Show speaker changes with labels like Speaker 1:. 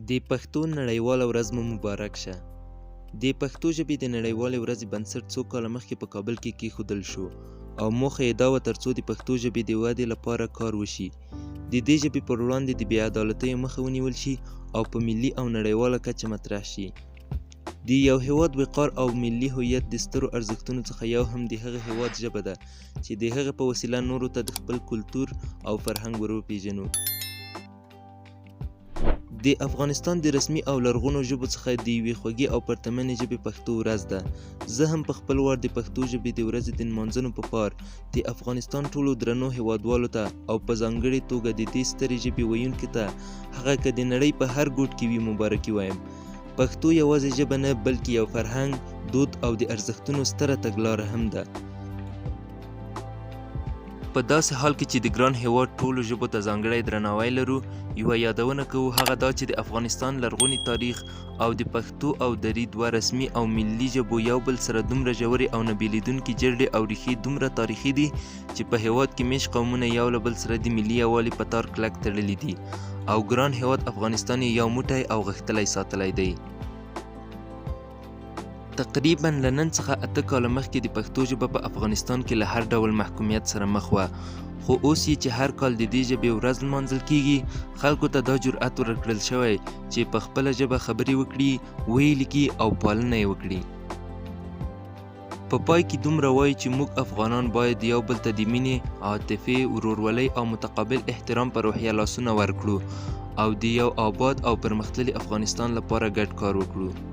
Speaker 1: د پښتو نړیواله ورځ مو مبارک شه. د پښتو ژبې د نړیوالې ورځې بنسټ څو کاله مخکې په کابل کې کېښودل شو او موخه یې دا وه ترڅو د پښتو ژبې د ودې لپاره کار وشي. د دې ژبې پر وړاندې د بې عدالتیو مخه ونیول شي او په ملي او نړیواله کچه مطرح شي. د یو هیواد وقار او ملي هویت د سترو ارزښتونو څخه یو هم د هغه هیواد ژبه ده چې د هغه په وسیله نورو ته د خپل کلتور او فرهنګ ور وپېژنو. د افغانستان د رسمي او لرغونو ژبو څخه د یوې خوږې او پرتمنې ژبې پښتو ورځ ده. زه هم په خپل وار د پښتو ژبې د ورځې د نمانځنو په پار د افغانستان ټولو درنو هیوادوالو ته او په ځانګړې توګه د دې سترې ژبې ویونکو ته هغه که د نړۍ په هر ګوټ کې وي مبارکي وایم. پښتو یوازې ژبه نه بلکې یو فرهنګ، دود او د ارزښتونو ستره تګلاره هم ده. په داسې حال کې چې د ګران هیواد ټولو ژبو ته ځانګړی درناوی لرو، یوه یادونه کوو هغه دا چې د افغانستان لرغونی تاریخ او د پښتو او دري دوه رسمي او ملي ژبو یو بل سره دومره ژورې او نه بېلېدونکې جرړې او ریښې دومره تاریخي دي چې په هیواد کې میشت قومونه یو له بل سره د ملي یووالي په تار کلک تړلي دي او ګران هیواد افغانستان یې یو موټی او غښتلی ساتلی دی. تقریبا له نن څخه 8 کاله مخکې د پښتو ژبه په افغانستان کې له هر ډول محکومیت سره مخ وه، خو اوس یې چې هر کال د دې ژبې ورځ لمانځل کیږي، خلکو ته دا جرأت ورکړل شوی چې په خپله ژبه خبرې وکړي، ویې لیکي او پالنه یې وکړي. په پای کې دومره وایي چې موږ افغانان باید یو بل ته د مینې، عاطفې، ورورولۍ او متقابل احترام په روحیه لاسونه ورکړو او د یو آباد او پرمختللي افغانستان لپاره ګډ کار وکړو.